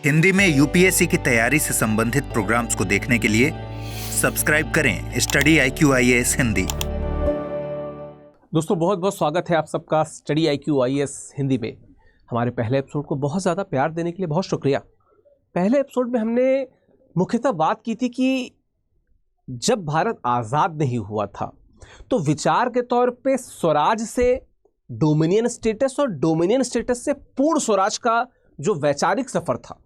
हिंदी में यूपीएससी की तैयारी से संबंधित प्रोग्राम्स को देखने के लिए सब्सक्राइब करें स्टडी IQ-IAS हिंदी। दोस्तों बहुत बहुत स्वागत है आप सबका स्टडी IQ-IAS हिंदी में। हमारे पहले एपिसोड को बहुत ज़्यादा प्यार देने के लिए बहुत शुक्रिया। पहले एपिसोड में हमने मुख्यतः बात की थी कि जब भारत आज़ाद नहीं हुआ था तो विचार के तौर पे स्वराज से डोमिनियन स्टेटस और डोमिनियन स्टेटस से पूर्ण स्वराज का जो वैचारिक सफर था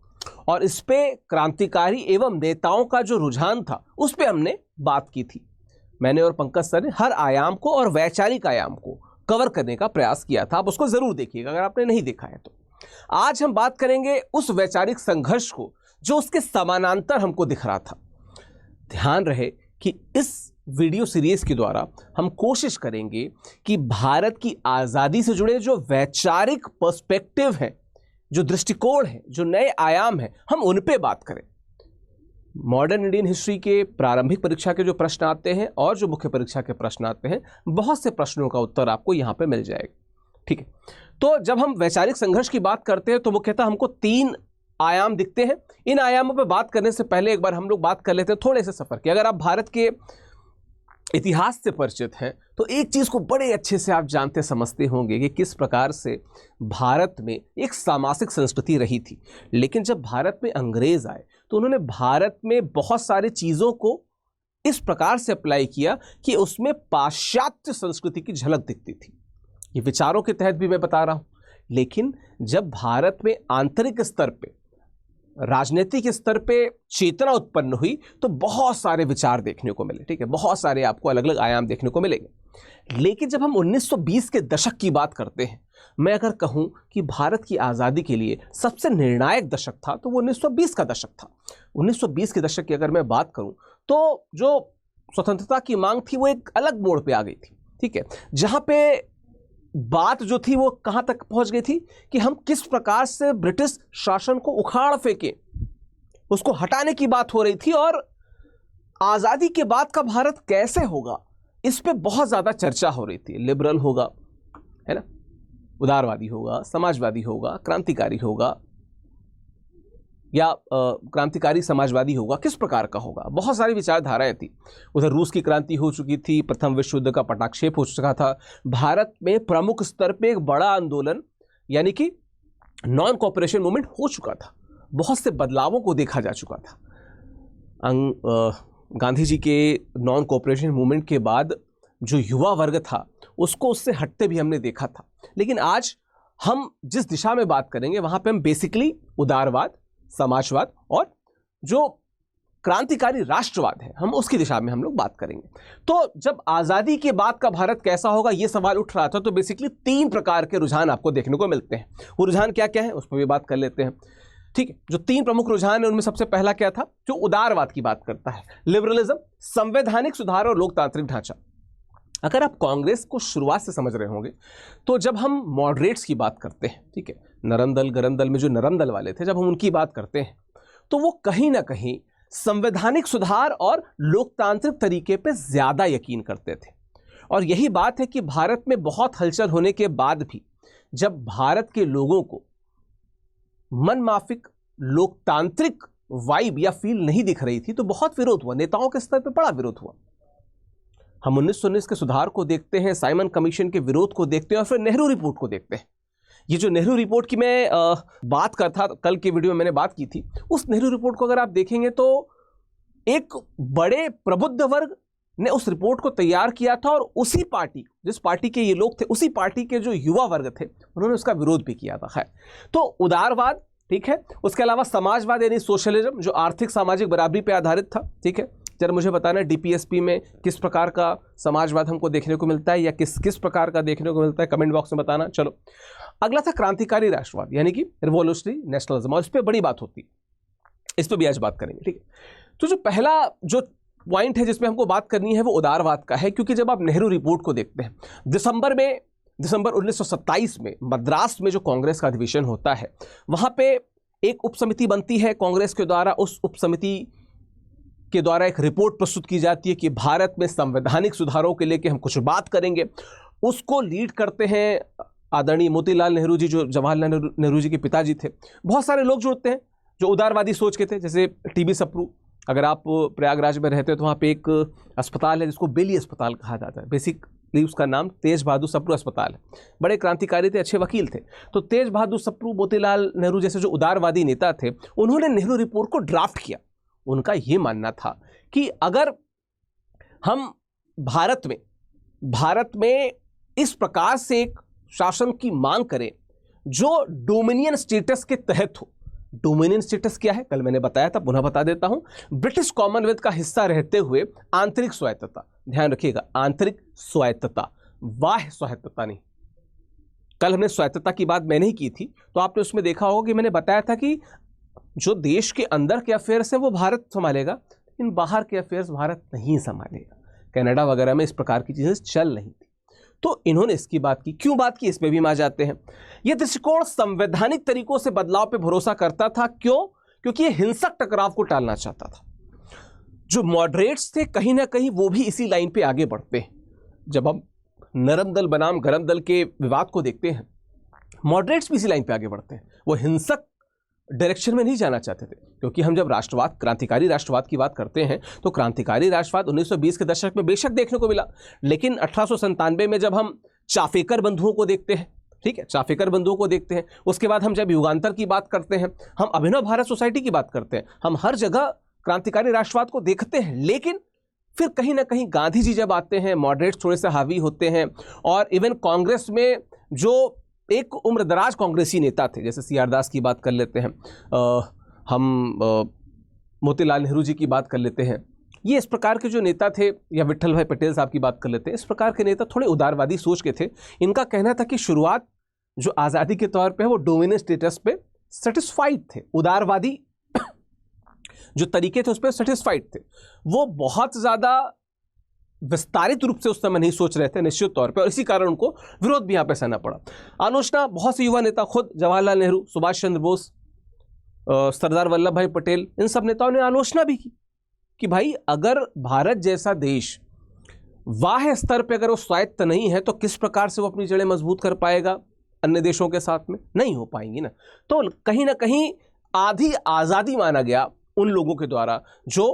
और इस पे क्रांतिकारी एवं नेताओं का जो रुझान था उस पे हमने बात की थी। मैंने और पंकज सर ने हर आयाम को और वैचारिक आयाम को कवर करने का प्रयास किया था। आप उसको जरूर देखिएगा अगर आपने नहीं देखा है तो। आज हम बात करेंगे उस वैचारिक संघर्ष को जो उसके समानांतर हमको दिख रहा था। ध्यान रहे कि इस वीडियो सीरीज के द्वारा हम कोशिश करेंगे कि भारत की आज़ादी से जुड़े जो वैचारिक पर्सपेक्टिव हैं, जो दृष्टिकोण है, जो नए आयाम हैं, हम उन पे बात करें। मॉडर्न इंडियन हिस्ट्री के प्रारंभिक परीक्षा के जो प्रश्न आते हैं और जो मुख्य परीक्षा के प्रश्न आते हैं, बहुत से प्रश्नों का उत्तर आपको यहाँ पे मिल जाएगा। ठीक है, तो जब हम वैचारिक संघर्ष की बात करते हैं तो मुख्यतः हमको 3 आयाम दिखते हैं। इन आयामों पर बात करने से पहले एक बार हम लोग बात कर लेते हैं थोड़े से सफर की। अगर आप भारत के इतिहास से परिचित हैं तो एक चीज को बड़े अच्छे से आप जानते समझते होंगे कि किस प्रकार से भारत में एक सामाजिक संस्कृति रही थी। लेकिन जब भारत में अंग्रेज आए तो उन्होंने भारत में बहुत सारी चीजों को इस प्रकार से अप्लाई किया कि उसमें पाश्चात्य संस्कृति की झलक दिखती थी। ये विचारों के तहत भी मैं बता रहा हूं। लेकिन जब भारत में आंतरिक स्तर पे, राजनीतिक स्तर पे चेतना उत्पन्न हुई तो बहुत सारे विचार देखने को मिले। ठीक है, बहुत सारे आपको अलग अलग आयाम देखने को मिलेंगे। लेकिन जब हम 1920 के दशक की बात करते हैं, मैं अगर कहूं कि भारत की आज़ादी के लिए सबसे निर्णायक दशक था तो वो 1920 का दशक था। 1920 के दशक की अगर मैं बात करूं तो जो स्वतंत्रता की मांग थी वो एक अलग मोड़ पे आ गई थी। ठीक है, जहां पे बात जो थी वो कहां तक पहुंच गई थी कि हम किस प्रकार से ब्रिटिश शासन को उखाड़ फेंके, उसको हटाने की बात हो रही थी। और आजादी के बाद का भारत कैसे होगा इस पे बहुत ज्यादा चर्चा हो रही थी। लिबरल होगा, है ना, उदारवादी होगा, समाजवादी होगा, क्रांतिकारी होगा या क्रांतिकारी समाजवादी होगा, किस प्रकार का होगा, बहुत सारी विचारधाराएं थी। उधर रूस की क्रांति हो चुकी थी, प्रथम विश्व युद्ध का पटाक्षेप हो चुका था। भारत में प्रमुख स्तर पे एक बड़ा आंदोलन यानी कि नॉन कॉपरेशन मूवमेंट हो चुका था। बहुत से बदलावों को देखा जा चुका था। गांधी जी के नॉन कॉपरेशन मूवमेंट के बाद जो युवा वर्ग था उसको उससे हटते भी हमने देखा था। लेकिन आज हम जिस दिशा में बात करेंगे वहां पे हम बेसिकली उदारवाद, समाजवाद और जो क्रांतिकारी राष्ट्रवाद है, हम उसकी दिशा में हम लोग बात करेंगे। तो जब आजादी के बाद का भारत कैसा होगा ये सवाल उठ रहा था तो बेसिकली 3 प्रकार के रुझान आपको देखने को मिलते हैं। वो रुझान क्या क्या है उस पर भी बात कर लेते हैं। ठीक है, जो 3 प्रमुख रुझान है उनमें सबसे पहला क्या था, जो उदारवाद की बात करता है, लिबरलिज्म, संवैधानिक सुधार और लोकतांत्रिक ढांचा। अगर आप कांग्रेस को शुरुआत से समझ रहे होंगे तो जब हम मॉडरेट्स की बात करते हैं, ठीक है, नरम दल गरम दल में जो नरम दल वाले थे, जब हम उनकी बात करते हैं तो वो कहीं ना कहीं संवैधानिक सुधार और लोकतांत्रिक तरीके पे ज्यादा यकीन करते थे। और यही बात है कि भारत में बहुत हलचल होने के बाद भी जब भारत के लोगों को मनमाफिक लोकतांत्रिक वाइब या फील नहीं दिख रही थी तो बहुत विरोध हुआ, नेताओं के स्तर पर बड़ा विरोध हुआ। हम 1919 के सुधार को देखते हैं, साइमन कमीशन के विरोध को देखते हैं और फिर नेहरू रिपोर्ट को देखते हैं। ये जो नेहरू रिपोर्ट की मैं बात करता कल के वीडियो में मैंने बात की थी, उस नेहरू रिपोर्ट को अगर आप देखेंगे तो एक बड़े प्रबुद्ध वर्ग ने उस रिपोर्ट को तैयार किया था और उसी पार्टी, जिस पार्टी के ये लोग थे, उसी पार्टी के जो युवा वर्ग थे उन्होंने उसका विरोध भी किया था। खैर, तो उदारवाद, ठीक है, उसके अलावा समाजवाद यानी सोशलिज्म जो आर्थिक सामाजिक बराबरी पर आधारित था। ठीक है, जरा मुझे बताना डीपीएसपी में किस प्रकार का समाजवाद हमको देखने को मिलता है या किस प्रकार का देखने को मिलता है, कमेंट बॉक्स में बताना। चलो, अगला था क्रांतिकारी राष्ट्रवाद यानी कि रिवोल्यूशनरी नेशनलिज्म, और इस पर बड़ी बात होती है, इस पर भी आज बात करेंगे। ठीक है, तो जो पहला जो पॉइंट है जिसमें हमको बात करनी है वो उदारवाद का है। क्योंकि जब आप नेहरू रिपोर्ट को देखते हैं, दिसंबर 1927 में मद्रास में जो कांग्रेस का अधिवेशन होता है वहां पे एक उपसमिति बनती है कांग्रेस के द्वारा। उस उपसमिति के द्वारा एक रिपोर्ट प्रस्तुत की जाती है कि भारत में संवैधानिक सुधारों के लिए कि हम कुछ बात करेंगे। उसको लीड करते हैं आदरणीय मोतीलाल नेहरू जी, जो जवाहरलाल नेहरू जी के पिताजी थे। बहुत सारे लोग जुड़ते हैं, जो उदारवादी सोच के थे, जैसे टीबी सप्रू। अगर आप प्रयागराज में रहते हो तो वहाँ पे एक अस्पताल है जिसको बेली अस्पताल कहा जाता है। बेसिकली उसका नाम तेज बहादुर सप्रू अस्पताल है। बड़े क्रांतिकारी थे, अच्छे वकील थे। तो तेज बहादुर सप्रू, मोतीलाल नेहरू जैसे जो उदारवादी नेता थे, उन्होंने नेहरू रिपोर्ट को ड्राफ्ट किया। उनका ये मानना था कि अगर हम भारत में इस प्रकार से एक शासन की मांग करें जो डोमिनियन स्टेटस के तहत हो। डोमिनियन स्टेटस क्या है, कल मैंने बताया था, पुनः बता देता हूं। ब्रिटिश कॉमनवेल्थ का हिस्सा रहते हुए आंतरिक स्वायत्तता, ध्यान रखिएगा, आंतरिक स्वायत्तता, बाह्य स्वायत्तता नहीं। कल हमने स्वायत्तता की बात मैंने ही की थी, तो आपने उसमें देखा होगा कि मैंने बताया था कि जो देश के अंदर के अफेयर्स है वो भारत संभालेगा, लेकिन बाहर के अफेयर्स भारत नहीं संभालेगा। कनाडा वगैरह में इस प्रकार की चीजें चल रही थी। तो इन्होंने इसकी बात की। क्यों बात की, इसमें भी हम आ जाते हैं। यह दृष्टिकोण संवैधानिक तरीकों से बदलाव पर भरोसा करता था। क्यों? क्योंकि यह हिंसक टकराव को टालना चाहता था। जो मॉडरेट्स थे कहीं ना कहीं वो भी इसी लाइन पे आगे बढ़ते हैं। जब हम नरम दल बनाम गरम दल के विवाद को देखते हैं, मॉडरेट्स भी इसी लाइन पे आगे बढ़ते हैं। वो हिंसक डायरेक्शन में नहीं जाना चाहते थे, क्योंकि हम जब राष्ट्रवाद, क्रांतिकारी राष्ट्रवाद की बात करते हैं तो क्रांतिकारी राष्ट्रवाद 1920 के दशक में बेशक देखने को मिला, लेकिन 1897 में जब हम चाफेकर बंधुओं को देखते हैं, ठीक है, चाफेकर बंधुओं को देखते हैं, उसके बाद हम जब युगांतर की बात करते हैं, हम अभिनव भारत सोसाइटी की बात करते हैं, हम हर जगह क्रांतिकारी राष्ट्रवाद को देखते हैं। लेकिन फिर कहीं ना कहीं गांधी जी जब आते हैं, मॉडरेट्स थोड़े से हावी होते हैं। और इवन कांग्रेस में जो एक उम्रदराज कांग्रेसी नेता थे, जैसे सी आर दास की बात कर लेते हैं, मोतीलाल नेहरू जी की बात कर लेते हैं, ये इस प्रकार के जो नेता थे, या विट्ठल भाई पटेल साहब की बात कर लेते हैं, इस प्रकार के नेता थोड़े उदारवादी सोच के थे। इनका कहना था कि शुरुआत जो आज़ादी के तौर पे है वो डोमिनेंट स्टेटस पे सेटिस्फाइड थे। उदारवादी जो तरीके थे उस पर सेटिस्फाइड थे। वो बहुत ज़्यादा विस्तारित रूप से उस समय नहीं सोच रहे थे निश्चित तौर पे, और इसी कारण उनको विरोध भी यहाँ पे सहना पड़ा। आलोचना बहुत से युवा नेता, खुद जवाहरलाल नेहरू, सुभाष चंद्र बोस, सरदार वल्लभ भाई पटेल, इन सब नेताओं ने आलोचना भी की कि भाई अगर भारत जैसा देश बाह्य स्तर पे अगर वो स्वायत्त नहीं है तो किस प्रकार से वो अपनी जड़ें मजबूत कर पाएगा अन्य देशों के साथ में, नहीं हो पाएंगी ना। तो कहीं ना कहीं आधी आज़ादी माना गया उन लोगों के द्वारा जो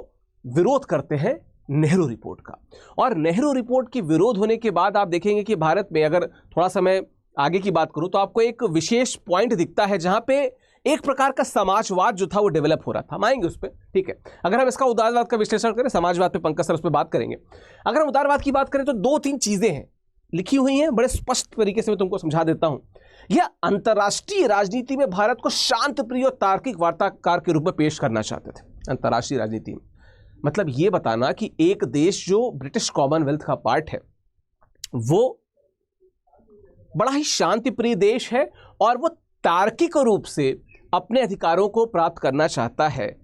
विरोध करते हैं नेहरू रिपोर्ट का। और नेहरू रिपोर्ट की विरोध होने के बाद आप देखेंगे कि भारत में, अगर थोड़ा समय आगे की बात करूं तो आपको एक विशेष पॉइंट दिखता है जहां पे एक प्रकार का समाजवाद जो था वो डेवलप हो रहा था। हम आएंगे उस पर, ठीक है। अगर हम इसका उदारवाद का विश्लेषण करें, समाजवाद पे पंकज सर उस पर बात करेंगे। अगर हम उदारवाद की बात करें तो 2-3 चीजें हैं, लिखी हुई हैं बड़े स्पष्ट तरीके से, मैं तुमको समझा देता हूं। यह अंतर्राष्ट्रीय राजनीति में भारत को शांत प्रिय और तार्किक वार्ताकार के रूप में पेश करना चाहते थे। अंतर्राष्ट्रीय राजनीति में मतलब ये बताना कि एक देश जो ब्रिटिश कॉमनवेल्थ का पार्ट है वो बड़ा ही शांति प्रिय देश है और वो तार्किक रूप से अपने अधिकारों को प्राप्त करना चाहता है।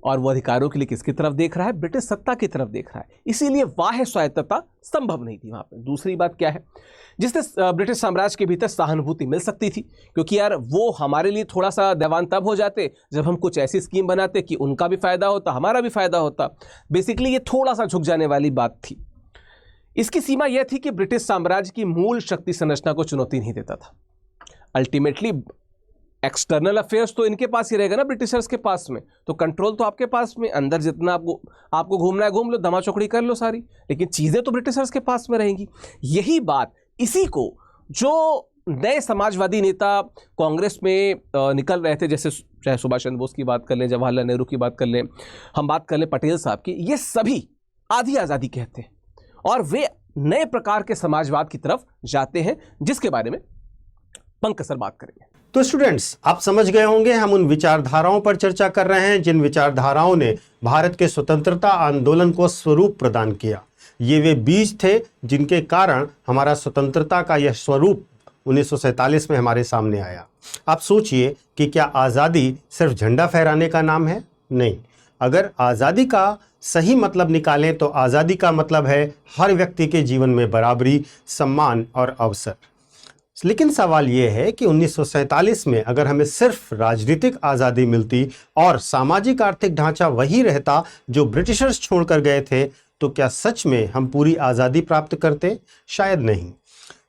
और वो अधिकारों के लिए किसकी तरफ देख रहा है? ब्रिटिश सत्ता की तरफ देख रहा है। इसीलिए बाह्य स्वायत्तता संभव नहीं थी वहां पे। दूसरी बात क्या है, जिससे ब्रिटिश साम्राज्य के भीतर सहानुभूति मिल सकती थी, क्योंकि यार वो हमारे लिए थोड़ा सा देवान तब हो जाते जब हम कुछ ऐसी स्कीम बनाते कि उनका भी फायदा होता, हमारा भी फायदा होता। बेसिकली ये थोड़ा सा झुक जाने वाली बात थी। इसकी सीमा यह थी कि ब्रिटिश साम्राज्य की मूल शक्ति संरचना को चुनौती नहीं देता था। अल्टीमेटली एक्सटर्नल अफेयर्स तो इनके पास ही रहेगा ना, ब्रिटिशर्स के पास में, तो कंट्रोल तो आपके पास में, अंदर जितना आपको घूमना है घूम लो, धमा चौकड़ी कर लो सारी, लेकिन चीजें तो ब्रिटिशर्स के पास में रहेंगी। यही बात, इसी को जो नए समाजवादी नेता कांग्रेस में निकल रहे थे, जैसे चाहे सुभाष चंद्र बोस की बात कर लें, जवाहरलाल नेहरू की बात कर लें, हम बात कर लें पटेल साहब की, ये सभी आधी आज़ादी कहते हैं और वे नए प्रकार के समाजवाद की तरफ जाते हैं, जिसके बारे में पंकज सर बात करेंगे। तो स्टूडेंट्स, आप समझ गए होंगे हम उन विचारधाराओं पर चर्चा कर रहे हैं जिन विचारधाराओं ने भारत के स्वतंत्रता आंदोलन को स्वरूप प्रदान किया। ये वे बीज थे जिनके कारण हमारा स्वतंत्रता का यह स्वरूप 1947 में हमारे सामने आया। आप सोचिए कि क्या आज़ादी सिर्फ झंडा फहराने का नाम है? नहीं। अगर आज़ादी का सही मतलब निकालें तो आज़ादी का मतलब है हर व्यक्ति के जीवन में बराबरी, सम्मान और अवसर। लेकिन सवाल यह है कि 1947 में अगर हमें सिर्फ राजनीतिक आज़ादी मिलती और सामाजिक आर्थिक ढांचा वही रहता जो ब्रिटिशर्स छोड़कर गए थे, तो क्या सच में हम पूरी आज़ादी प्राप्त करते? शायद नहीं।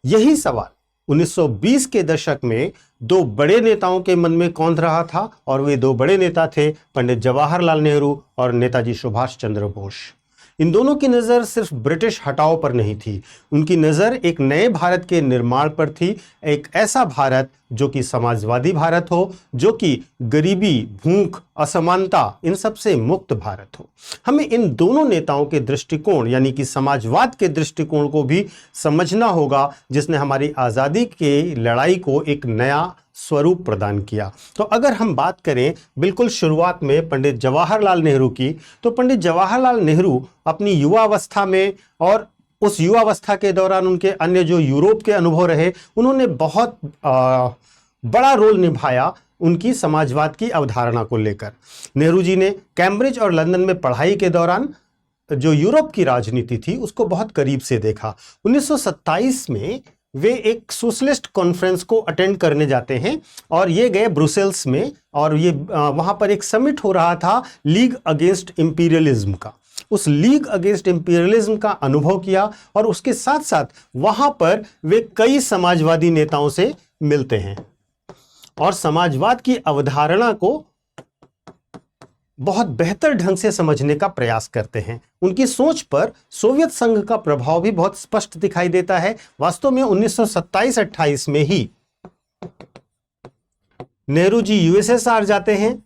यही सवाल 1920 के दशक में दो बड़े नेताओं के मन में कौंध रहा था, और वे दो बड़े नेता थे पंडित जवाहरलाल नेहरू और नेताजी सुभाष चंद्र बोस। इन दोनों की नज़र सिर्फ ब्रिटिश हटाओ पर नहीं थी, उनकी नज़र एक नए भारत के निर्माण पर थी। एक ऐसा भारत जो कि समाजवादी भारत हो, जो कि गरीबी, भूख, असमानता इन सब से मुक्त भारत हो। हमें इन दोनों नेताओं के दृष्टिकोण यानी कि समाजवाद के दृष्टिकोण को भी समझना होगा, जिसने हमारी आज़ादी की लड़ाई को एक नया स्वरूप प्रदान किया। तो अगर हम बात करें बिल्कुल शुरुआत में पंडित जवाहरलाल नेहरू की, तो पंडित जवाहरलाल नेहरू अपनी युवावस्था में और उस युवावस्था के दौरान उनके अन्य जो यूरोप के अनुभव रहे, उन्होंने बहुत बड़ा रोल निभाया उनकी समाजवाद की अवधारणा को लेकर। नेहरू जी ने कैम्ब्रिज और लंदन में पढ़ाई के दौरान जो यूरोप की राजनीति थी उसको बहुत करीब से देखा। 1927 में वे एक सोशलिस्ट कॉन्फ्रेंस को अटेंड करने जाते हैं और ये गए ब्रुसेल्स में, और ये वहां पर एक समिट हो रहा था लीग अगेंस्ट इंपीरियलिज्म का। उस लीग अगेंस्ट इंपीरियलिज्म का अनुभव किया और उसके साथ साथ वहां पर वे कई समाजवादी नेताओं से मिलते हैं और समाजवाद की अवधारणा को बहुत बेहतर ढंग से समझने का प्रयास करते हैं। उनकी सोच पर सोवियत संघ का प्रभाव भी बहुत स्पष्ट दिखाई देता है। वास्तव में 1927-28 में ही नेहरू जी यूएसएसआर जाते हैं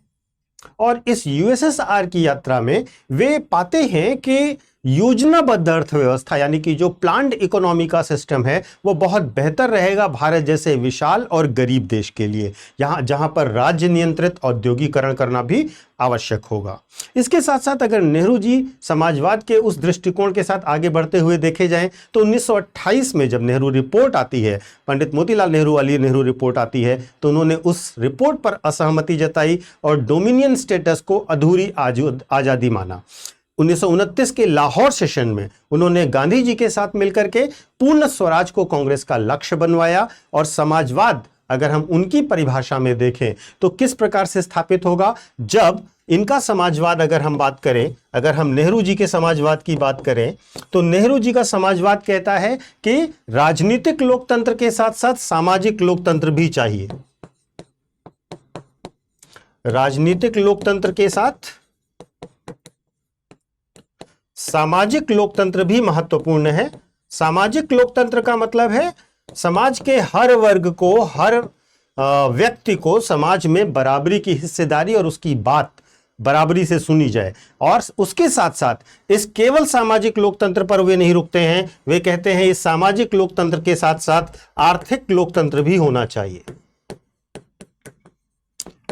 और इस यूएसएसआर की यात्रा में वे पाते हैं कि योजनाबद्ध अर्थव्यवस्था यानी कि जो प्लान्ड इकोनॉमी का सिस्टम है वो बहुत बेहतर रहेगा भारत जैसे विशाल और गरीब देश के लिए, जहां पर राज्य नियंत्रित औद्योगिकरण करना भी आवश्यक होगा। इसके साथ साथ अगर नेहरू जी समाजवाद के उस दृष्टिकोण के साथ आगे बढ़ते हुए देखे जाएं तो 1928 में जब नेहरू रिपोर्ट आती है, पंडित मोतीलाल नेहरू वाली नेहरू रिपोर्ट आती है, तो उन्होंने उस रिपोर्ट पर असहमति जताई और डोमिनियन स्टेटस को अधूरी आज़ादी माना। 1929 के लाहौर सेशन में उन्होंने गांधी जी के साथ मिलकर के पूर्ण स्वराज को कांग्रेस का लक्ष्य बनवाया और समाजवाद अगर हम उनकी परिभाषा में देखें तो किस प्रकार से स्थापित होगा। जब इनका समाजवाद अगर हम बात करें, अगर हम नेहरू जी के समाजवाद की बात करें तो नेहरू जी का समाजवाद कहता है कि राजनीतिक लोकतंत्र के साथ साथ सामाजिक लोकतंत्र भी चाहिए। राजनीतिक लोकतंत्र के साथ सामाजिक लोकतंत्र भी महत्वपूर्ण है। सामाजिक लोकतंत्र का मतलब है समाज के हर वर्ग को, हर व्यक्ति को समाज में बराबरी की हिस्सेदारी और उसकी बात बराबरी से सुनी जाए। और उसके साथ साथ इस केवल सामाजिक लोकतंत्र पर वे नहीं रुकते हैं, वे कहते हैं इस सामाजिक लोकतंत्र के साथ साथ आर्थिक लोकतंत्र भी होना चाहिए।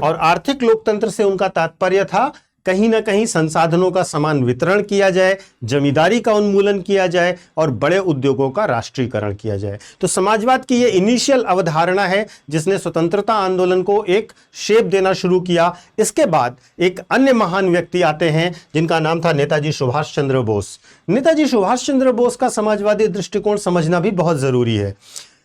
और आर्थिक लोकतंत्र से उनका तात्पर्य था कहीं ना कहीं संसाधनों का समान वितरण किया जाए, जमींदारी का उन्मूलन किया जाए और बड़े उद्योगों का राष्ट्रीयकरण किया जाए। तो समाजवाद की यह इनिशियल अवधारणा है जिसने स्वतंत्रता आंदोलन को एक शेप देना शुरू किया। इसके बाद एक अन्य महान व्यक्ति आते हैं जिनका नाम था नेताजी सुभाष चंद्र बोस। नेताजी सुभाष चंद्र बोस का समाजवादी दृष्टिकोण समझना भी बहुत जरूरी है।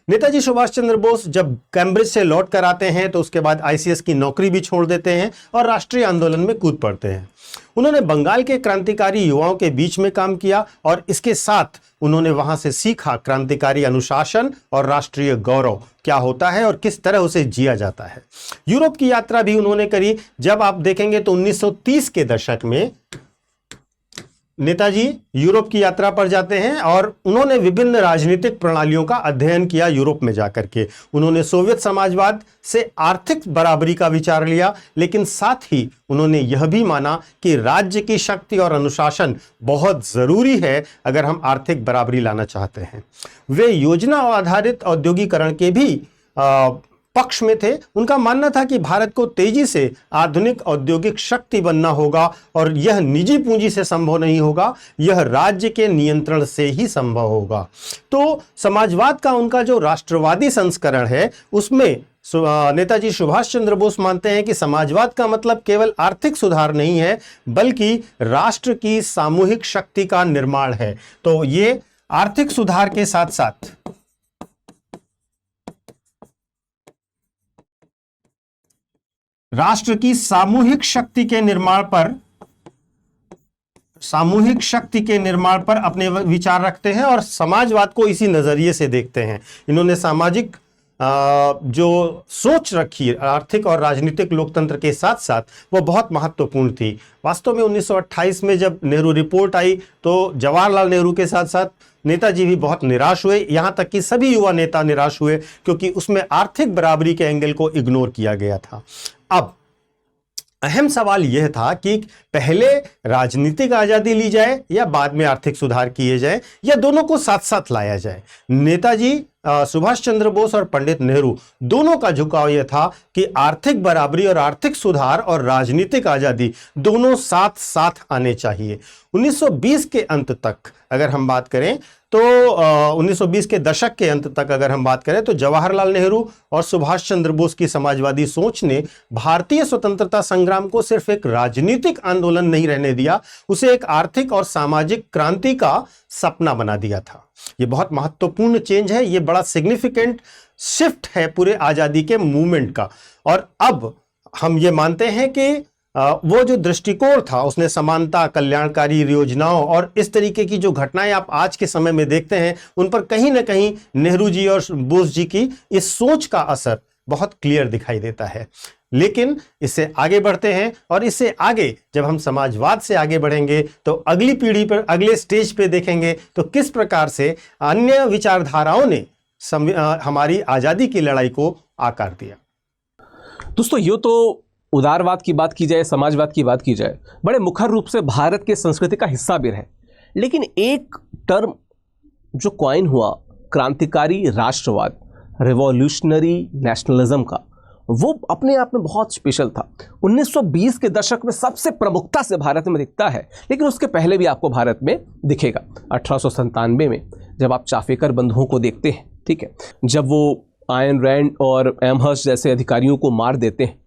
नेताजी सुभाष चंद्र बोस जब कैम्ब्रिज से लौट कर आते हैं तो उसके बाद आईसीएस की नौकरी भी छोड़ देते हैं और राष्ट्रीय आंदोलन में कूद पड़ते हैं। उन्होंने बंगाल के क्रांतिकारी युवाओं के बीच में काम किया और इसके साथ उन्होंने वहां से सीखा क्रांतिकारी अनुशासन और राष्ट्रीय गौरव क्या होता है और किस तरह उसे जिया जाता है। यूरोप की यात्रा भी उन्होंने करी। जब आप देखेंगे तो 1930 के दशक में नेताजी यूरोप की यात्रा पर जाते हैं और उन्होंने विभिन्न राजनीतिक प्रणालियों का अध्ययन किया यूरोप में जाकर के। उन्होंने सोवियत समाजवाद से आर्थिक बराबरी का विचार लिया, लेकिन साथ ही उन्होंने यह भी माना कि राज्य की शक्ति और अनुशासन बहुत जरूरी है अगर हम आर्थिक बराबरी लाना चाहते हैं। वे योजना आधारित औद्योगिकरण के भी पक्ष में थे। उनका मानना था कि भारत को तेजी से आधुनिक औद्योगिक शक्ति बनना होगा और यह निजी पूंजी से संभव नहीं होगा, यह राज्य के नियंत्रण से ही संभव होगा। तो समाजवाद का उनका जो राष्ट्रवादी संस्करण है उसमें नेताजी सुभाष चंद्र बोस मानते हैं कि समाजवाद का मतलब केवल आर्थिक सुधार नहीं है बल्कि राष्ट्र की सामूहिक शक्ति का निर्माण है। तो ये आर्थिक सुधार के साथ साथ राष्ट्र की सामूहिक शक्ति के निर्माण पर अपने विचार रखते हैं और समाजवाद को इसी नजरिए से देखते हैं। इन्होंने सामाजिक जो सोच रखी आर्थिक और राजनीतिक लोकतंत्र के साथ साथ वो बहुत महत्वपूर्ण थी। वास्तव में 1928 में जब नेहरू रिपोर्ट आई तो जवाहरलाल नेहरू के साथ साथ नेताजी भी बहुत निराश हुए, यहां तक कि सभी युवा नेता निराश हुए, क्योंकि उसमें आर्थिक बराबरी के एंगल को इग्नोर किया गया था। अब अहम सवाल यह था कि पहले राजनीतिक आजादी ली जाए या बाद में आर्थिक सुधार किए जाए, या दोनों को साथ साथ लाया जाए। नेताजी सुभाष चंद्र बोस और पंडित नेहरू दोनों का झुकाव यह था कि आर्थिक बराबरी और आर्थिक सुधार और राजनीतिक आजादी दोनों साथ साथ आने चाहिए। 1920 के अंत तक अगर हम बात करें तो 1920 के दशक के अंत तक अगर हम बात करें तो जवाहरलाल नेहरू और सुभाष चंद्र बोस की समाजवादी सोच ने भारतीय स्वतंत्रता संग्राम को सिर्फ एक राजनीतिक आंदोलन नहीं रहने दिया, उसे एक आर्थिक और सामाजिक क्रांति का सपना बना दिया था। ये बहुत महत्वपूर्ण चेंज है, ये बड़ा सिग्निफिकेंट शिफ्ट है पूरे आजादी के मूवमेंट का। और अब हम ये मानते हैं कि वो जो दृष्टिकोण था उसने समानता, कल्याणकारी योजनाओं और इस तरीके की जो घटनाएं आप आज के समय में देखते हैं उन पर कहीं ना कहीं नेहरू जी और बोस जी की इस सोच का असर बहुत क्लियर दिखाई देता है। लेकिन इससे आगे बढ़ते हैं और इससे आगे जब हम समाजवाद से आगे बढ़ेंगे तो अगली पीढ़ी पर, अगले स्टेज पे देखेंगे तो किस प्रकार से अन्य विचारधाराओं ने हमारी आजादी की लड़ाई को आकार दिया। दोस्तों, ये तो उदारवाद की बात की जाए, समाजवाद की बात की जाए, बड़े मुखर रूप से भारत के संस्कृति का हिस्सा भी रहे। लेकिन एक टर्म जो कॉइन हुआ क्रांतिकारी राष्ट्रवाद, रिवॉल्यूशनरी नेशनलिज्म का, वो अपने आप में बहुत स्पेशल था। 1920 के दशक में सबसे प्रमुखता से भारत में दिखता है, लेकिन उसके पहले भी आपको भारत में दिखेगा। 1897 में जब आप चाफेकर बंधुओं को देखते हैं, ठीक है, जब वो आयन रैंड और एमहर्स्ट जैसे अधिकारियों को मार देते हैं,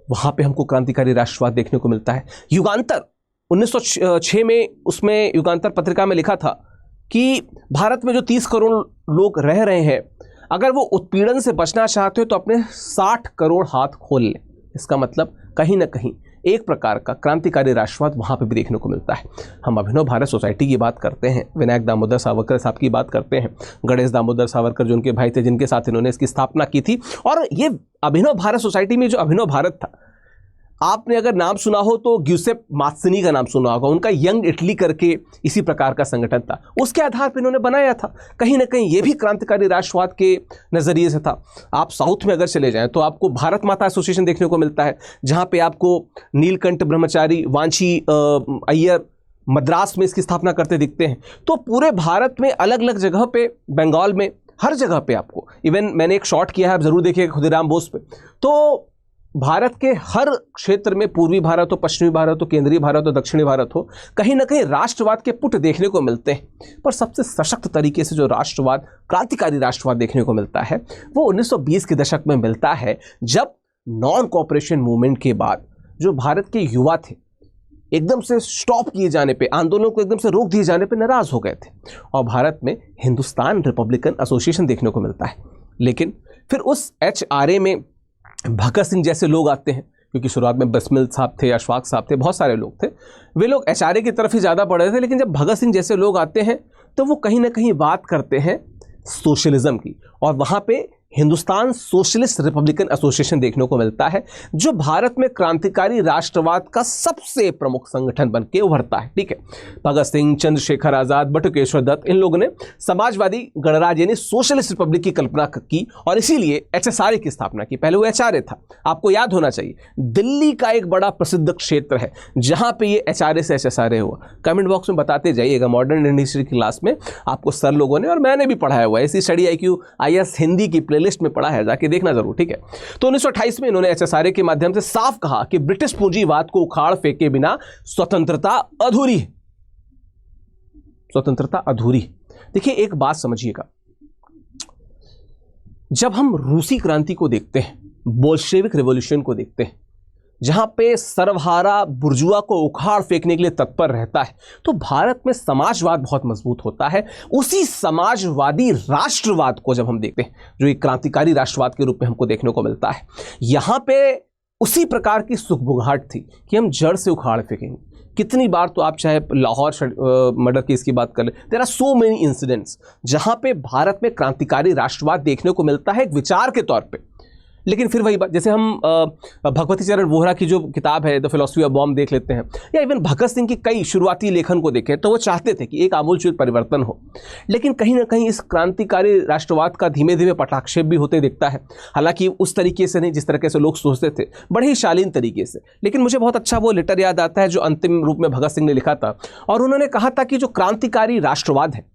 वहां पे हमको क्रांतिकारी राष्ट्रवाद देखने को मिलता है। युगांतर 1906 में, उसमें युगांतर पत्रिका में लिखा था कि भारत में जो 30 करोड़ लोग रह रहे हैं, अगर वो उत्पीड़न से बचना चाहते हो तो अपने 60 करोड़ हाथ खोल लें। इसका मतलब कहीं ना कहीं एक प्रकार का क्रांतिकारी राष्ट्रवाद वहाँ पे भी देखने को मिलता है। हम अभिनव भारत सोसाइटी की बात करते हैं, विनायक दामोदर सावरकर साहब की बात करते हैं, गणेश दामोदर सावरकर जो उनके भाई थे, जिनके साथ इन्होंने इसकी स्थापना की थी। और ये अभिनव भारत सोसाइटी में जो अभिनव भारत था, आपने अगर नाम सुना हो तो ग्यूसेप मात्सनी का नाम सुना होगा, उनका यंग इटली करके इसी प्रकार का संगठन था, उसके आधार पर इन्होंने बनाया था। कहीं ना कहीं ये भी क्रांतिकारी राष्ट्रवाद के नज़रिए से था। आप साउथ में अगर चले जाएं तो आपको भारत माता एसोसिएशन देखने को मिलता है, जहाँ पे आपको नीलकंठ ब्रह्मचारी, वांची अय्यर मद्रास में इसकी स्थापना करते दिखते हैं। तो पूरे भारत में अलग अलग जगह पे, बंगाल में, हर जगह पे आपको, इवन मैंने एक शॉट किया है, आप ज़रूर देखिएगा खुदीराम बोस पे। तो भारत के हर क्षेत्र में, पूर्वी भारत हो, पश्चिमी भारत हो, केंद्रीय भारत हो, दक्षिणी भारत हो, कहीं ना कहीं राष्ट्रवाद के पुट देखने को मिलते हैं। पर सबसे सशक्त तरीके से जो राष्ट्रवाद, क्रांतिकारी राष्ट्रवाद देखने को मिलता है वो 1920 के दशक में मिलता है, जब नॉन कॉपरेशन मूवमेंट के बाद जो भारत के युवा थे एकदम से स्टॉप किए जाने पे, आंदोलन को एकदम से रोक दिए जाने पे नाराज हो गए थे, और भारत में हिंदुस्तान रिपब्लिकन एसोसिएशन देखने को मिलता है। लेकिन फिर उस HRA में भगत सिंह जैसे लोग आते हैं, क्योंकि शुरुआत में बिस्मिल साहब थे, अशफाक साहब थे, बहुत सारे लोग थे, वे लोग HRA की तरफ ही ज़्यादा बढ़ रहे थे। लेकिन जब भगत सिंह जैसे लोग आते हैं तो वो कहीं ना कहीं बात करते हैं सोशलिज्म की, और वहाँ पे हिंदुस्तान सोशलिस्ट रिपब्लिकन एसोसिएशन देखने को मिलता है, जो भारत में क्रांतिकारी राष्ट्रवाद का सबसे प्रमुख संगठन बन के उभरता है। ठीक है, भगत सिंह, चंद्रशेखर आज़ाद, बटुकेश्वर दत्त, इन लोगों ने समाजवादी गणराज्य यानी सोशलिस्ट रिपब्लिक की कल्पना की और इसीलिए HSRA की स्थापना की। पहले वो HRA था। आपको याद होना चाहिए, दिल्ली का एक बड़ा प्रसिद्ध क्षेत्र है जहाँ पे ये HRA से HSRA हुआ। कमेंट बॉक्स में बताते जाइएगा, मॉडर्न इंडियन हिस्ट्री की क्लास में आपको सर लोगों ने और मैंने भी पढ़ाया हुआ है, इसी स्टडी IQ IS हिंदी की लिस्ट में पढ़ा है, जाके देखना जरूर। ठीक है, तो 1928 में इन्होंने HSRA के माध्यम से साफ कहा कि ब्रिटिश पूंजीवाद को उखाड़ फेंके बिना स्वतंत्रता अधूरी है। स्वतंत्रता अधूरी। देखिए, एक बात समझिएगा, जब हम रूसी क्रांति को देखते हैं, बोल्शेविक रिवॉल्यूशन को देखते हैं, जहां पे सर्वहारा बुर्जुआ को उखाड़ फेंकने के लिए तत्पर रहता है, तो भारत में समाजवाद बहुत मजबूत होता है। उसी समाजवादी राष्ट्रवाद को जब हम देखते हैं, जो एक क्रांतिकारी राष्ट्रवाद के रूप में हमको देखने को मिलता है, यहां पे उसी प्रकार की सुखबुगाहट थी कि हम जड़ से उखाड़ फेंकेंगे। कितनी बार तो आप चाहे लाहौर मर्डर केस की बात कर ले, there are so many incidents जहां पे भारत में क्रांतिकारी राष्ट्रवाद देखने को मिलता है एक विचार के तौर पे। लेकिन फिर वही बात, जैसे हम भगवती चरण वोहरा की जो किताब है द फिलॉसफी ऑफ बॉम्ब देख लेते हैं, या इवन भगत सिंह की कई शुरुआती लेखन को देखें, तो वो चाहते थे कि एक आमूलचूल परिवर्तन हो, लेकिन कहीं ना कहीं इस क्रांतिकारी राष्ट्रवाद का धीमे धीमे पटाक्षेप भी होते दिखता है। हालांकि उस तरीके से नहीं जिस तरीके से लोग सोचते थे, बड़े ही शालीन तरीके से। लेकिन मुझे बहुत अच्छा वो लेटर याद आता है जो अंतिम रूप में भगत सिंह ने लिखा था, और उन्होंने कहा था कि जो क्रांतिकारी राष्ट्रवाद है,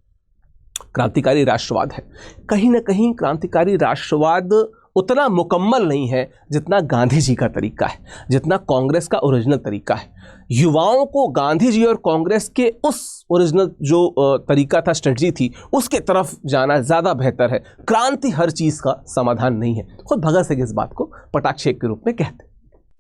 कहीं ना कहीं क्रांतिकारी राष्ट्रवाद उतना मुकम्मल नहीं है जितना गांधी जी का तरीका है, जितना कांग्रेस का ओरिजिनल तरीका है। युवाओं को गांधी जी और कांग्रेस के उस ओरिजिनल जो तरीका था, स्ट्रेटजी थी, उसके तरफ जाना ज़्यादा बेहतर है। क्रांति हर चीज़ का समाधान नहीं है। खुद भगत सिंह इस बात को पटाक्षेप के रूप में कहते हैं।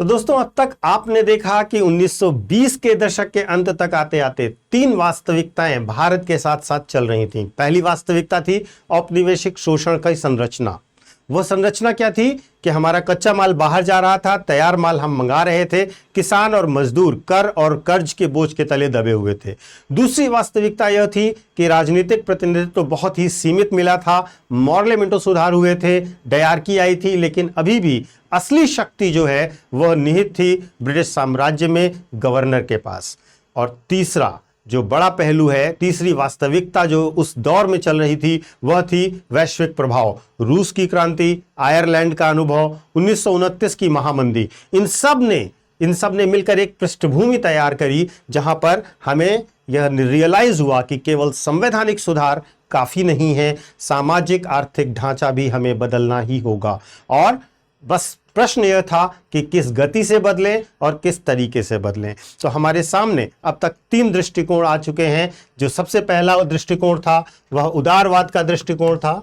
तो दोस्तों, अब तक आपने देखा कि 1920 के दशक के अंत तक आते आते 3 वास्तविकताएं भारत के साथ साथ चल रही थीं। पहली वास्तविकता थी औपनिवेशिक शोषण की संरचना। वह संरचना क्या थी कि हमारा कच्चा माल बाहर जा रहा था, तैयार माल हम मंगा रहे थे, किसान और मजदूर कर और कर्ज के बोझ के तले दबे हुए थे। दूसरी वास्तविकता यह थी कि राजनीतिक प्रतिनिधित्व तो बहुत ही सीमित मिला था, मॉर्लेमेंटो सुधार हुए थे, डायरकी आई थी, लेकिन अभी भी असली शक्ति जो है वह निहित थी ब्रिटिश साम्राज्य में, गवर्नर के पास। और तीसरा जो बड़ा पहलू है, तीसरी वास्तविकता जो उस दौर में चल रही थी, वह थी वैश्विक प्रभाव। रूस की क्रांति, आयरलैंड का अनुभव, 1929 की महामंदी, इन सब ने मिलकर एक पृष्ठभूमि तैयार करी जहां पर हमें यह रियलाइज हुआ कि केवल संवैधानिक सुधार काफी नहीं है, सामाजिक आर्थिक ढांचा भी हमें बदलना ही होगा। और बस प्रश्न यह था कि किस गति से बदलें और किस तरीके से बदलें। तो हमारे सामने अब तक 3 दृष्टिकोण आ चुके हैं। जो सबसे पहला दृष्टिकोण था वह उदारवाद का दृष्टिकोण था,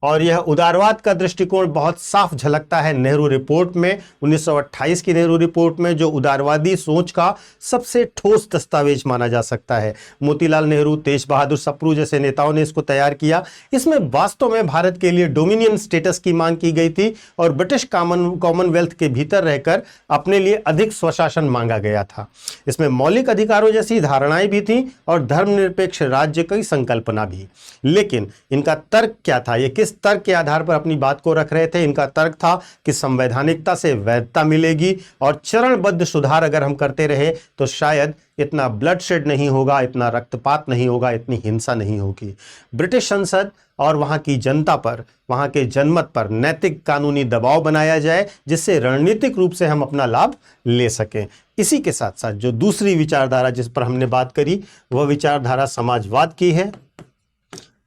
और यह उदारवाद का दृष्टिकोण बहुत साफ झलकता है नेहरू रिपोर्ट में, 1928 की नेहरू रिपोर्ट में, जो उदारवादी सोच का सबसे ठोस दस्तावेज माना जा सकता है। मोतीलाल नेहरू, तेज बहादुर सप्रू जैसे नेताओं ने इसको तैयार किया। इसमें वास्तव में भारत के लिए डोमिनियन स्टेटस की मांग की गई थी और ब्रिटिश कॉमनवेल्थ के भीतर रहकर अपने लिए अधिक स्वशासन मांगा गया था। इसमें मौलिक अधिकारों जैसी धारणाएं भी थी और धर्मनिरपेक्ष राज्य की संकल्पना भी। लेकिन इनका तर्क क्या था, ये किस तर्क के आधार पर अपनी बात को रख रहे थे? इनका तर्क था कि संवैधानिकता से वैधता मिलेगी और चरणबद्ध सुधार अगर हम करते रहे तो शायद इतना ब्लडशेड नहीं होगा, इतना रक्तपात नहीं होगा, इतनी हिंसा नहीं होगी। ब्रिटिश संसद और वहां की जनता पर, वहां के जनमत पर नैतिक कानूनी दबाव बनाया जाए जिससे रणनीतिक रूप से हम अपना लाभ ले सकें। इसी के साथ साथ जो दूसरी विचारधारा जिस पर हमने बात करी वह विचारधारा समाजवाद की है,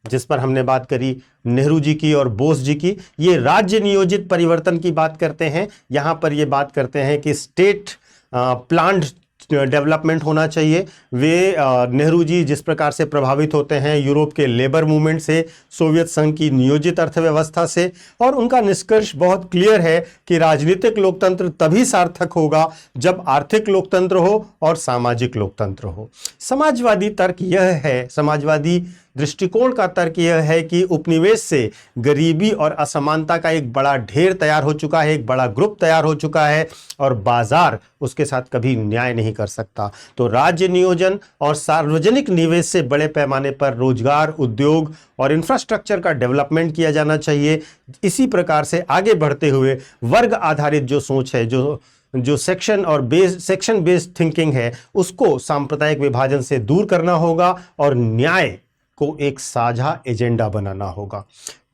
जिस पर हमने बात करी नेहरू जी की और बोस जी की। ये राज्य नियोजित परिवर्तन की बात करते हैं। यहाँ पर ये बात करते हैं कि स्टेट प्लान्ड डेवलपमेंट होना चाहिए। वे नेहरू जी जिस प्रकार से प्रभावित होते हैं यूरोप के लेबर मूवमेंट से, सोवियत संघ की नियोजित अर्थव्यवस्था से, और उनका निष्कर्ष बहुत क्लियर है कि राजनीतिक लोकतंत्र तभी सार्थक होगा जब आर्थिक लोकतंत्र हो और सामाजिक लोकतंत्र हो। समाजवादी तर्क यह है, समाजवादी दृष्टिकोण का तर्क यह है कि उपनिवेश से गरीबी और असमानता का एक बड़ा ढेर तैयार हो चुका है, एक बड़ा ग्रुप तैयार हो चुका है और बाजार उसके साथ कभी न्याय नहीं कर सकता। तो राज्य नियोजन और सार्वजनिक निवेश से बड़े पैमाने पर रोजगार, उद्योग और इंफ्रास्ट्रक्चर का डेवलपमेंट किया जाना चाहिए। इसी प्रकार से आगे बढ़ते हुए वर्ग आधारित जो सोच है, जो सेक्शन बेस्ड थिंकिंग है, उसको सांप्रदायिक विभाजन से दूर करना होगा और न्याय को एक साझा एजेंडा बनाना होगा।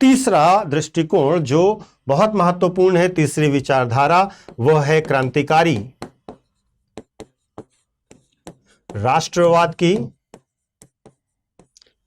तीसरा दृष्टिकोण जो बहुत महत्वपूर्ण है, तीसरी विचारधारा, वह है क्रांतिकारी राष्ट्रवाद की।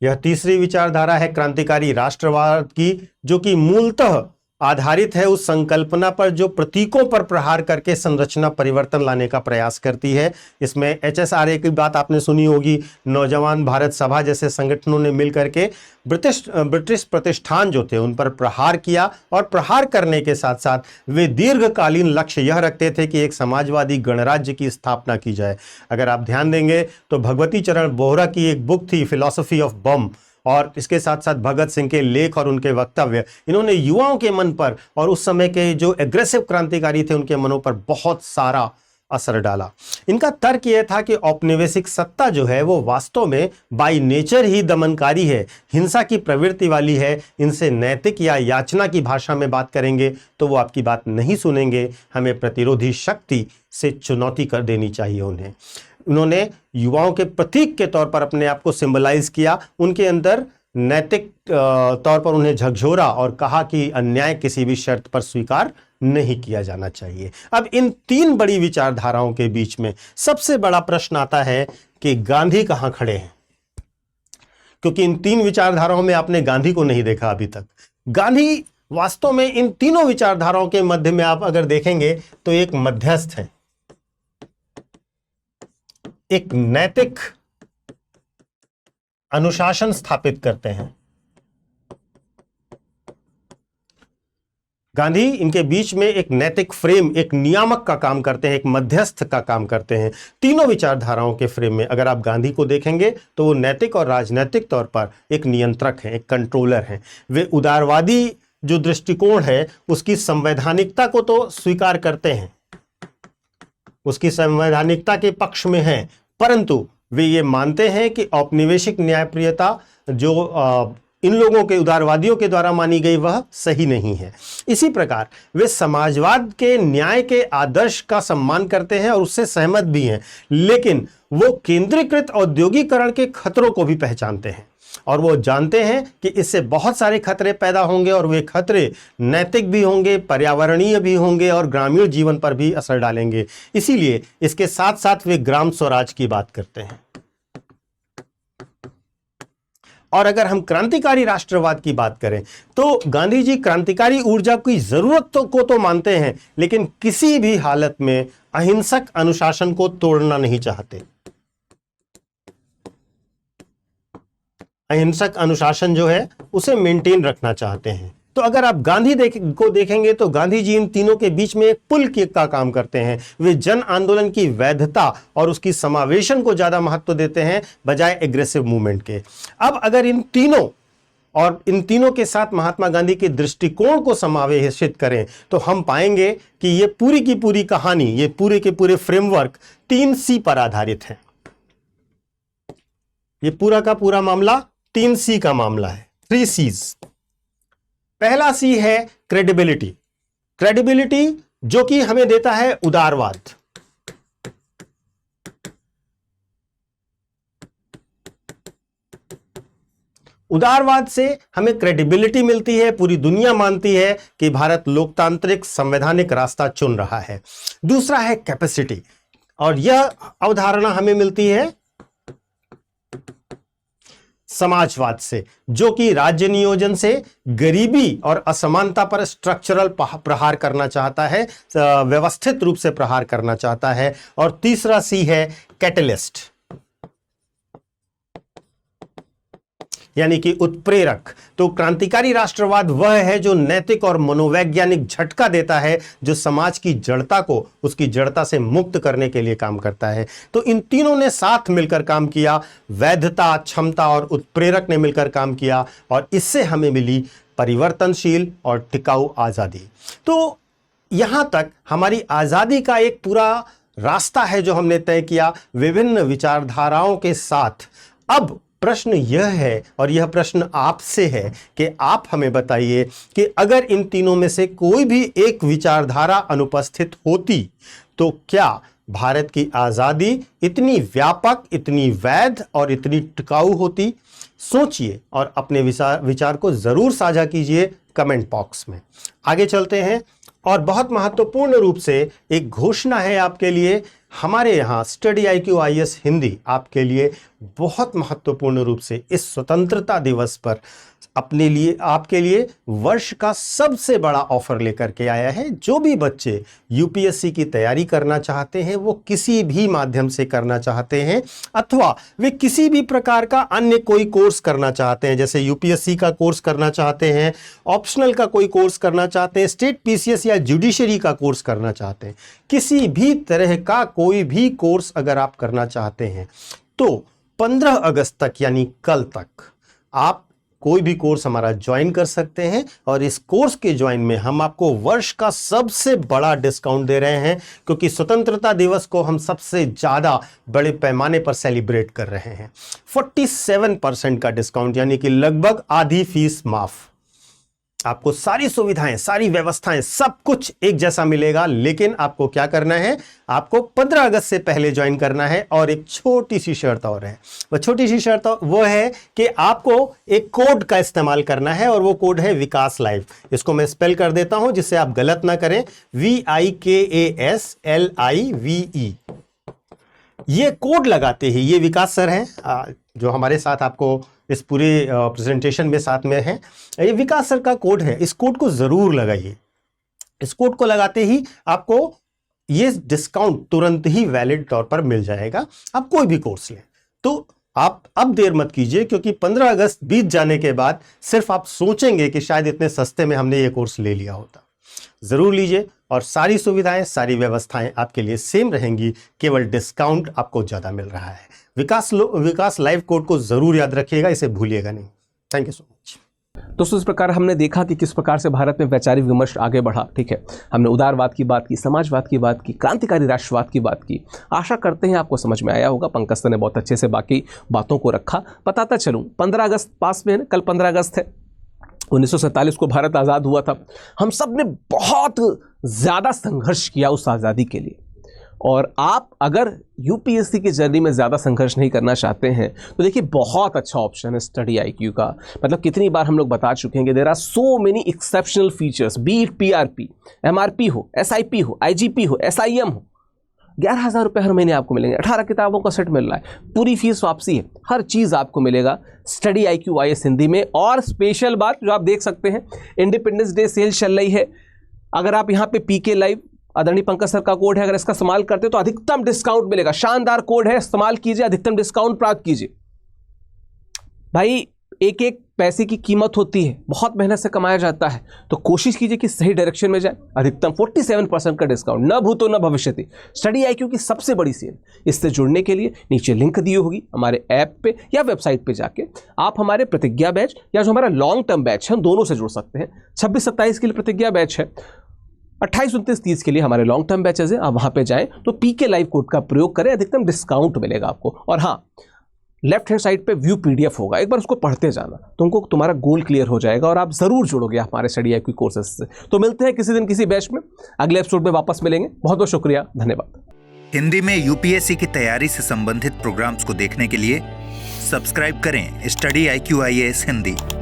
यह तीसरी विचारधारा है क्रांतिकारी राष्ट्रवाद की, जो कि मूलतः आधारित है उस संकल्पना पर जो प्रतीकों पर प्रहार करके संरचना परिवर्तन लाने का प्रयास करती है। इसमें HSRA की बात आपने सुनी होगी, नौजवान भारत सभा जैसे संगठनों ने मिलकर के ब्रिटिश प्रतिष्ठान जो थे उन पर प्रहार किया, और प्रहार करने के साथ साथ वे दीर्घकालीन लक्ष्य यह रखते थे कि एक समाजवादी गणराज्य की स्थापना की जाए। अगर आप ध्यान देंगे तो भगवती चरण वोहरा की एक बुक थी फिलॉसफी ऑफ बम, और इसके साथ साथ भगत सिंह के लेख और उनके वक्तव्य, इन्होंने युवाओं के मन पर और उस समय के जो एग्रेसिव क्रांतिकारी थे उनके मनों पर बहुत सारा असर डाला। इनका तर्क यह था कि औपनिवेशिक सत्ता जो है वो वास्तव में बाय नेचर ही दमनकारी है, हिंसा की प्रवृत्ति वाली है। इनसे नैतिक या याचना की भाषा में बात करेंगे तो वो आपकी बात नहीं सुनेंगे। हमें प्रतिरोधी शक्ति से चुनौती कर देनी चाहिए उन्हें। उन्होंने युवाओं के प्रतीक के तौर पर अपने आप को सिंबलाइज किया। उनके अंदर नैतिक तौर पर उन्हें झकझोरा और कहा कि अन्याय किसी भी शर्त पर स्वीकार नहीं किया जाना चाहिए। अब इन तीन बड़ी विचारधाराओं के बीच में सबसे बड़ा प्रश्न आता है कि गांधी कहां खड़े हैं, क्योंकि इन तीन विचारधाराओं में आपने गांधी को नहीं देखा अभी तक। गांधी वास्तव में इन तीनों विचारधाराओं के मध्य में आप अगर देखेंगे तो एक मध्यस्थ है, एक नैतिक अनुशासन स्थापित करते हैं। गांधी इनके बीच में एक नैतिक फ्रेम, एक नियामक का काम करते हैं, एक मध्यस्थ का काम करते हैं। तीनों विचारधाराओं के फ्रेम में अगर आप गांधी को देखेंगे तो वो नैतिक और राजनैतिक तौर पर एक नियंत्रक हैं, एक कंट्रोलर हैं। वे उदारवादी जो दृष्टिकोण है उसकी संवैधानिकता को तो स्वीकार करते हैं, उसकी संवैधानिकता के पक्ष में हैं, परंतु वे ये मानते हैं कि औपनिवेशिक न्यायप्रियता जो इन लोगों के उदारवादियों के द्वारा मानी गई वह सही नहीं है। इसी प्रकार वे समाजवाद के न्याय के आदर्श का सम्मान करते हैं और उससे सहमत भी हैं, लेकिन वो केंद्रीकृत औद्योगिकरण के खतरों को भी पहचानते हैं और वो जानते हैं कि इससे बहुत सारे खतरे पैदा होंगे और वे खतरे नैतिक भी होंगे, पर्यावरणीय भी होंगे और ग्रामीण जीवन पर भी असर डालेंगे। इसीलिए इसके साथ साथ वे ग्राम स्वराज की बात करते हैं। और अगर हम क्रांतिकारी राष्ट्रवाद की बात करें तो गांधी जी क्रांतिकारी ऊर्जा की जरूरत को तो मानते हैं, लेकिन किसी भी हालत में अहिंसक अनुशासन को तोड़ना नहीं चाहते। अहिंसक अनुशासन जो है उसे मेंटेन रखना चाहते हैं। तो अगर आप गांधी को देखेंगे तो गांधी जी इन तीनों के बीच में एक पुल का काम करते हैं। वे जन आंदोलन की वैधता और उसकी समावेशन को ज्यादा महत्व देते हैं बजाय एग्रेसिव मूवमेंट के। अब अगर इन तीनों के साथ महात्मा गांधी के दृष्टिकोण को समावेशित करें तो हम पाएंगे कि ये पूरी की पूरी कहानी, ये पूरे के पूरे फ्रेमवर्क 3C पर आधारित है। ये पूरा का पूरा मामला 3C का मामला है, 3 C's। पहला सी है क्रेडिबिलिटी। क्रेडिबिलिटी जो कि हमें देता है उदारवाद। उदारवाद से हमें क्रेडिबिलिटी मिलती है, पूरी दुनिया मानती है कि भारत लोकतांत्रिक संवैधानिक रास्ता चुन रहा है। दूसरा है कैपेसिटी, और यह अवधारणा हमें मिलती है समाजवाद से, जो कि राज्य नियोजन से गरीबी और असमानता पर स्ट्रक्चरल प्रहार करना चाहता है, व्यवस्थित रूप से प्रहार करना चाहता है। और तीसरा सी है कैटलिस्ट, यानी कि उत्प्रेरक। तो क्रांतिकारी राष्ट्रवाद वह है जो नैतिक और मनोवैज्ञानिक झटका देता है, जो समाज की जड़ता को उसकी जड़ता से मुक्त करने के लिए काम करता है। तो इन तीनों ने साथ मिलकर काम किया, वैधता, क्षमता और उत्प्रेरक ने मिलकर काम किया, और इससे हमें मिली परिवर्तनशील और टिकाऊ आजादी। तो यहां तक हमारी आजादी का एक पूरा रास्ता है जो हमने तय किया विभिन्न विचारधाराओं के साथ। अब प्रश्न यह है, और यह प्रश्न आपसे है, कि आप हमें बताइए कि अगर इन तीनों में से कोई भी एक विचारधारा अनुपस्थित होती तो क्या भारत की आजादी इतनी व्यापक, इतनी वैध और इतनी टिकाऊ होती? सोचिए और अपने विचार को जरूर साझा कीजिए कमेंट बॉक्स में। आगे चलते हैं, और बहुत महत्वपूर्ण रूप से एक घोषणा है आपके लिए। हमारे यहाँ स्टडी IQ IAS हिंदी आपके लिए बहुत महत्वपूर्ण रूप से इस स्वतंत्रता दिवस पर आपके लिए वर्ष का सबसे बड़ा ऑफर लेकर के आया है। जो भी बच्चे UPSC की तैयारी करना चाहते हैं, वो किसी भी माध्यम से करना चाहते हैं, अथवा वे किसी भी प्रकार का अन्य कोई कोर्स करना चाहते हैं, जैसे UPSC का कोर्स करना चाहते हैं, ऑप्शनल का कोई कोर्स करना चाहते हैं, स्टेट PCS या जुडिशरी का कोर्स करना चाहते हैं, किसी भी तरह का कोई भी कोर्स अगर आप करना चाहते हैं तो 15 अगस्त तक, यानी कल तक, आप कोई भी कोर्स हमारा ज्वाइन कर सकते हैं और इस कोर्स के ज्वाइन में हम आपको वर्ष का सबसे बड़ा डिस्काउंट दे रहे हैं, क्योंकि स्वतंत्रता दिवस को हम सबसे ज़्यादा बड़े पैमाने पर सेलिब्रेट कर रहे हैं। 47% का डिस्काउंट, यानी कि लगभग आधी फीस माफ। आपको सारी सुविधाएं, सारी व्यवस्थाएं, सब कुछ एक जैसा मिलेगा, लेकिन आपको क्या करना है, आपको 15 अगस्त से पहले ज्वाइन करना है। और एक छोटी सी शर्त और है, वो छोटी सी शर्त वो है कि आपको एक कोड का इस्तेमाल करना है और वो कोड है विकास लाइव। इसको मैं स्पेल कर देता हूं जिससे आप गलत ना करें, VIKASLIVE। ये कोड लगाते ही, ये विकास सर हैं जो हमारे साथ आपको इस पूरे प्रेजेंटेशन में साथ में है, ये विकास सर का कोड है। इस कोड को जरूर लगाइए। इस कोड को लगाते ही आपको ये डिस्काउंट तुरंत ही वैलिड तौर पर मिल जाएगा। आप कोई भी कोर्स लें तो आप अब देर मत कीजिए, क्योंकि 15 अगस्त बीत जाने के बाद सिर्फ आप सोचेंगे कि शायद इतने सस्ते में हमने ये कोर्स ले लिया होता। जरूर लीजिए और सारी सुविधाएं, सारी व्यवस्थाएं आपके लिए सेम रहेंगी, केवल डिस्काउंट आपको ज्यादा मिल रहा है। विकास लाइव कोड को जरूर याद रखिएगा, इसे भूलिएगा नहीं। Thank you so much. दोस्तों, इस प्रकार हमने देखा कि किस प्रकार से भारत में वैचारिक विमर्श आगे बढ़ा। ठीक है, हमने उदारवाद की बात की, समाजवाद की बात की, क्रांतिकारी राष्ट्रवाद की बात की। आशा करते हैं आपको समझ में आया होगा। पंकज सर ने बहुत अच्छे से बाकी बातों को रखा। बताता चलूँ, 15 अगस्त पास में है, कल 15 अगस्त है। 1947 को भारत आज़ाद हुआ था। हम सब ने बहुत ज़्यादा संघर्ष किया उस आज़ादी के लिए। और आप अगर यूपीएससी की जर्नी में ज़्यादा संघर्ष नहीं करना चाहते हैं तो देखिए, बहुत अच्छा ऑप्शन है स्टडी IQ का। मतलब कितनी बार हम लोग बता चुके हैं कि there are so many exceptional features, be it PRP, MRP हो, SIP हो, IGP हो, SIM हो। 11,000 रुपये हर महीने आपको मिलेंगे। 18 किताबों का सेट मिल रहा है, पूरी फीस वापसी है, हर चीज़ आपको मिलेगा स्टडी IQ IAS हिंदी में। और स्पेशल बात जो आप देख सकते हैं, इंडिपेंडेंस डे सेल चल रही है। अगर आप यहाँ पे PK लाइव आदरणीय पंकज सर का कोड है, अगर इसका इस्तेमाल करते तो अधिकतम डिस्काउंट मिलेगा। शानदार कोड है, इस्तेमाल कीजिए, अधिकतम डिस्काउंट प्राप्त कीजिए। भाई, एक एक पैसे की कीमत होती है, बहुत मेहनत से कमाया जाता है, तो कोशिश कीजिए कि सही डायरेक्शन में जाए। अधिकतम 47% का डिस्काउंट, न भूतो न भविष्यति। स्टडी IQ की सबसे बड़ी सेल। इससे जुड़ने के लिए नीचे लिंक दी होगी, हमारे ऐप पे या वेबसाइट पे जाके आप हमारे प्रतिज्ञा बैच या जो हमारा लॉन्ग टर्म बैच है, हम दोनों से जुड़ सकते हैं। 26-27 के लिए प्रतिज्ञा बैच है, 28-29-30 के लिए हमारे लॉन्ग टर्म बैचेज हैं। आप वहाँ पे जाएं तो PK लाइव कोड का प्रयोग करें, अधिकतम डिस्काउंट मिलेगा आपको। और हाँ, लेफ्ट हैंड साइड पे व्यू PDF होगा, एक बार उसको पढ़ते जाना, तुमको तुम्हारा गोल क्लियर हो जाएगा और आप ज़रूर जुड़ोगे हमारे स्टडी IQ कोर्सेज से। तो मिलते हैं किसी दिन किसी बैच में, अगले एपिसोड में वापस मिलेंगे। बहुत बहुत शुक्रिया, धन्यवाद। हिंदी में UPSC की तैयारी से संबंधित प्रोग्राम्स को देखने के लिए सब्सक्राइब करें स्टडी IQ IAS हिंदी।